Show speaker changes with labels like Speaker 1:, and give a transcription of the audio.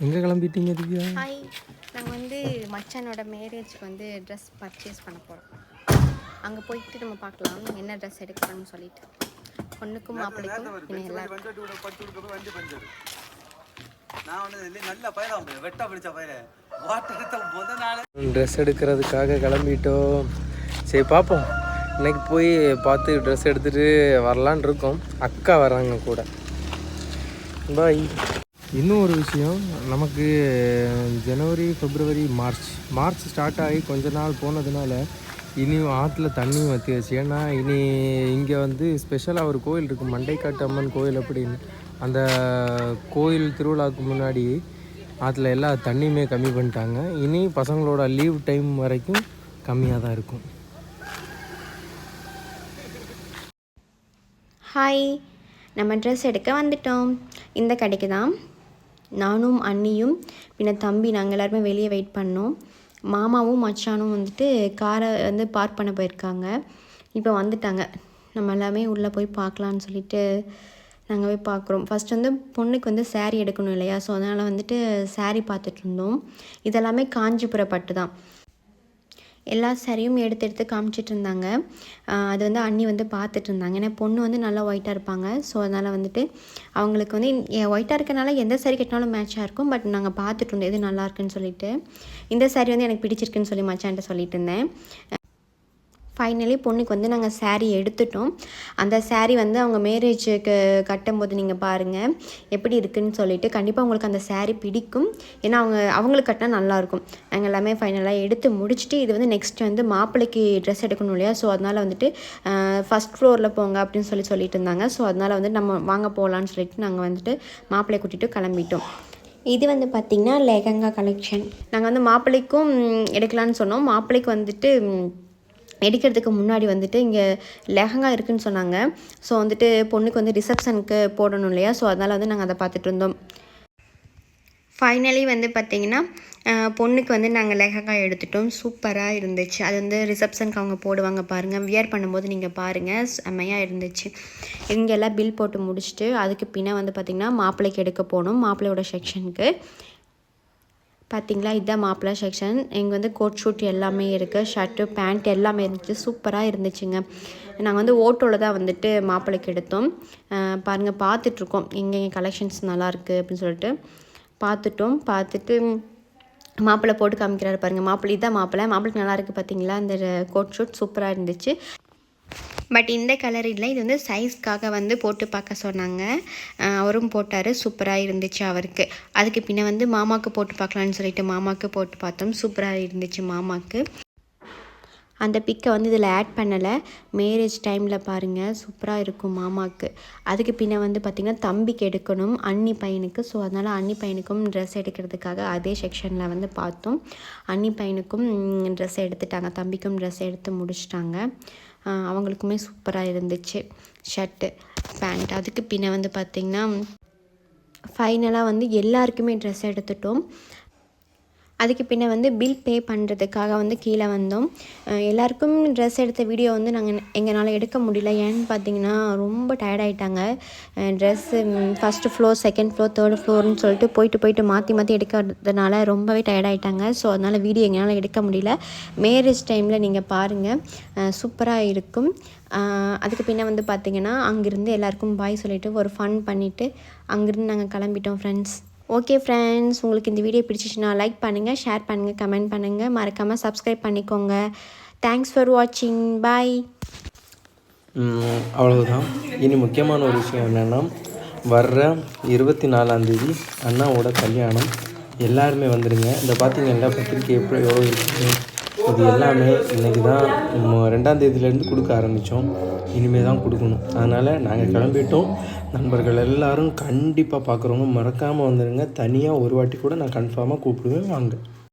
Speaker 1: எங்கே கிளம்பிட்டீங்க திவ்யா?
Speaker 2: ஹாய், நாங்கள் வந்து மச்சானோட மேரேஜ்க்கு வந்து ட்ரெஸ் பர்ச்சேஸ் பண்ண போகிறோம். அங்கே போயிட்டு நம்ம பார்க்கலாம் என்ன ட்ரெஸ் எடுக்கணும்னு சொல்லிட்டு. பொண்ணுக்கும் மாப்பிள்ளைக்கும் இன்னும் எல்லாருக்கும்
Speaker 1: ட்ரெஸ் எடுக்கிறதுக்காக கிளம்பிட்டோம். சரி பார்ப்போம், இன்னைக்கு போய் பார்த்து ட்ரெஸ் எடுத்துகிட்டு வரலான் இருக்கோம். அக்கா வராங்க கூட. பாய். இன்னும் ஒரு விஷயம், நமக்கு ஜனவரி, பிப்ரவரி, மார்ச் ஸ்டார்ட் ஆகி கொஞ்ச நாள் போனதுனால இனியும் ஆற்றுல தண்ணியும் வற்றியாச்சு. ஏன்னா இனி இங்கே வந்து ஸ்பெஷலாக ஒரு கோயில் இருக்குது, மண்டைக்காட்டு அம்மன் கோயில் அப்படின்னு. அந்த கோயில் திருவிழாவுக்கு முன்னாடி ஆற்றுல எல்லா தண்ணியுமே கம்மி பண்ணிட்டாங்க. இனி பசங்களோட லீவ் டைம் வரைக்கும் கம்மியாக தான் இருக்கும்.
Speaker 2: ஹாய், நம்ம ட்ரெஸ் எடுக்க வந்துட்டோம். இந்த கடைக்கு தான் நானும் அண்ணியும் பின்ன தம்பி நாங்கள் எல்லாருமே வெளியே வெயிட் பண்ணோம். மாமாவும் மச்சானும் வந்துட்டு காரை வந்து பார்க் பண்ண போயிருக்காங்க. இப்போ வந்துட்டாங்க. நம்ம எல்லாமே உள்ளே போய் பார்க்கலான்னு சொல்லிட்டு நாங்கள் போய் பார்க்குறோம். ஃபஸ்ட் வந்து பொண்ணுக்கு வந்து சாரீ எடுக்கணும் இல்லையா, ஸோ அதனால் வந்துட்டு சாரீ பார்த்துட்டு இருந்தோம். இதெல்லாமே காஞ்சிபுர பட்டு தான். எல்லா சாரியும் எடுத்து காமிச்சிட்டு இருந்தாங்க. அது வந்து அண்ணி வந்து பார்த்துட்டு இருந்தாங்க. ஏன்னா பொண்ணு வந்து நல்லா ஒயிட்டாக இருப்பாங்க. ஸோ அதனால் வந்துட்டு அவங்களுக்கு வந்து ஒயிட்டாக இருக்கனால எந்த சாரி கட்டினாலும் மேட்சாக இருக்கும். பட் நாங்கள் பார்த்துட்டு இருந்தோம் எது நல்லா இருக்குன்னு சொல்லிட்டு. இந்த சாரி வந்து எனக்கு பிடிச்சிருக்குன்னு சொல்லி மச்சான்ட்ட சொல்லிட்டு இருந்தேன். ஃபைனலி பொண்ணுக்கு வந்து நாங்கள் சாரீ எடுத்துட்டோம். அந்த சாரீ வந்து அவங்க மேரேஜுக்கு கட்டும்போது நீங்கள் பாருங்கள் எப்படி இருக்குதுன்னு சொல்லிட்டு. கண்டிப்பாக உங்களுக்கு அந்த சாரீ பிடிக்கும். ஏன்னா அவங்களுக்கு கட்டினா நல்லாயிருக்கும். நாங்கள் எல்லாமே ஃபைனலாக எடுத்து முடிச்சுட்டு இது வந்து நெக்ஸ்ட் வந்து மாப்பிள்ளைக்கு ட்ரெஸ் எடுக்கணும் இல்லையா, ஸோ அதனால் வந்துட்டு ஃபஸ்ட் ஃப்ளோரில் போங்க அப்படின்னு சொல்லிட்டு இருந்தாங்க. ஸோ அதனால் வந்து நம்ம வாங்க போகலான்னு சொல்லிட்டு நாங்கள் வந்துட்டு மாப்பிள்ளையை கூட்டிகிட்டு கிளம்பிட்டோம். இது வந்து பார்த்திங்கன்னா லெஹங்கா கலெக்ஷன். நாங்கள் வந்து மாப்பிள்ளைக்கும் எடுக்கலான்னு சொன்னோம். மாப்பிள்ளைக்கு வந்துட்டு எடுக்கிறதுக்கு முன்னாடி வந்துட்டு இங்கே லெஹங்கா இருக்குதுன்னு சொன்னாங்க. ஸோ வந்துட்டு பொண்ணுக்கு வந்து ரிசப்ஷனுக்கு போடணும் இல்லையா, ஸோ அதனால் வந்து நாங்கள் அதை பார்த்துட்டு இருந்தோம். ஃபைனலி வந்து பார்த்திங்கன்னா பொண்ணுக்கு வந்து நாங்கள் லெஹங்கா எடுத்துட்டோம். சூப்பராக இருந்துச்சு. அது வந்து ரிசப்ஷனுக்கு அவங்க போடுவாங்க பாருங்கள். வியர் பண்ணும்போது நீங்கள் பாருங்கள், செம்மையாக இருந்துச்சு. இங்கெல்லாம் பில் போட்டு முடிச்சுட்டு அதுக்கு பின்னே வந்து பார்த்திங்கன்னா மாப்பிள்ளைக்கு எடுக்க போகணும். மாப்பிள்ளையோட செக்ஷனுக்கு பார்த்திங்களா, இதுதான் மாப்பிள்ளை செக்ஷன். இங்கே வந்து கோட் ஷூட் எல்லாமே இருக்குது, ஷர்ட்டு பேண்ட் எல்லாமே இருந்துச்சு. சூப்பராக இருந்துச்சுங்க. நாங்கள் வந்து ஓட்டோவில் தான் வந்துட்டு மாப்பிள்ளைக்கு எடுத்தோம். பாருங்கள், பார்த்துட்ருக்கோம் எங்கே கலெக்ஷன்ஸ் நல்லாயிருக்கு அப்படின்னு சொல்லிட்டு பார்த்துட்டு மாப்பிள்ளை போட்டு காமிக்கிறாரு பாருங்கள். இதுதான் மாப்பிள்ளைக்கு நல்லாயிருக்கு பார்த்திங்களா. அந்த கோட் ஷூட் சூப்பராக இருந்துச்சு. பட் இந்த கலர் இல்லை, இது வந்து சைஸ்க்காக வந்து போட்டு பார்க்க சொன்னாங்க. அவரும் போட்டார், சூப்பராக இருந்துச்சு அவருக்கு. அதுக்கு பின்ன வந்து மாமாவுக்கு போட்டு பார்க்கலான்னு சொல்லிட்டு மாமாவுக்கு போட்டு பார்த்தோம். சூப்பராக இருந்துச்சு மாமாவுக்கு. அந்த பிக்கை வந்து இதில் ஆட் பண்ணலை. மேரேஜ் டைமில் பாருங்கள், சூப்பராக இருக்கும் மாமாவுக்கு. அதுக்கு பின்ன வந்து பார்த்திங்கன்னா தம்பிக்கு எடுக்கணும், அண்ணி பையனுக்கு. ஸோ அதனால் அண்ணி பையனுக்கும் ட்ரெஸ் எடுக்கிறதுக்காக அதே செக்ஷனில் வந்து பார்த்தோம். அண்ணி பையனுக்கும் ட்ரெஸ் எடுத்துட்டாங்க, தம்பிக்கும் ட்ரெஸ் எடுத்து முடிச்சிட்டாங்க. அவங்களுக்குமே சூப்பராக இருந்துச்சு ஷர்ட்டு பேண்ட். அதுக்கு பின்ன வந்து பார்த்திங்கன்னா ஃபைனலாக வந்து எல்லாருக்குமே ட்ரெஸ் எடுத்துட்டோம். அதுக்கு பின்ன வந்து பில் பே பண்ணுறதுக்காக வந்து கீழே வந்தோம். எல்லாருக்கும் ட்ரெஸ் எடுத்த வீடியோ வந்து எங்களால் எடுக்க முடியல. ஏன்னு பார்த்தீங்கன்னா ரொம்ப டயர்டாயிட்டாங்க. Dress first floor, second floor, third ஃப்ளோர்னு சொல்லிட்டு போயிட்டு மாற்றி எடுக்கிறதுனால ரொம்பவே டயர்டாயிட்டாங்க. ஸோ அதனால் வீடியோ எங்களால் எடுக்க முடியல. மேரேஜ் டைமில் நீங்கள் பாருங்கள், சூப்பராக இருக்கும். அதுக்கு பின்ன வந்து பார்த்திங்கன்னா அங்கேருந்து எல்லாருக்கும் பாய் சொல்லிவிட்டு ஒரு ஃபன் பண்ணிவிட்டு அங்கேருந்து நாங்கள் கிளம்பிட்டோம் ஃப்ரெண்ட்ஸ். ஓகே ஃப்ரெண்ட்ஸ், உங்களுக்கு இந்த வீடியோ பிடிச்சிச்சுன்னா லைக் பண்ணுங்கள், ஷேர் பண்ணுங்கள், கமெண்ட் பண்ணுங்கள், மறக்காமல் சப்ஸ்கிரைப் பண்ணிக்கோங்க. தேங்க்ஸ் ஃபார் வாட்சிங். பாய்.
Speaker 1: அவ்வளவுதான். இனி முக்கியமான ஒரு விஷயம் என்னென்னா, வர்ற 24ஆந்தேதி அண்ணாவோட கல்யாணம். எல்லாருமே வந்துடுங்க. இந்த பார்த்தீங்கன்னா பத்திரிக்கை எவ்வளோ இருக்குது, இது எல்லாமே இன்றைக்கி தான் 2ஆந்தேதியிலேருந்து கொடுக்க ஆரம்பித்தோம். இனிமேல் தான் கொடுக்கணும். அதனால் நாங்கள் கிளம்பிட்டோம். நண்பர்கள் எல்லோரும் கண்டிப்பாக பார்க்குறவங்க மறக்காமல் வந்துடுங்க. தனியாக ஒரு வாட்டி கூட நான் கன்ஃபார்மாக கூப்பிடுவேன், வாங்க.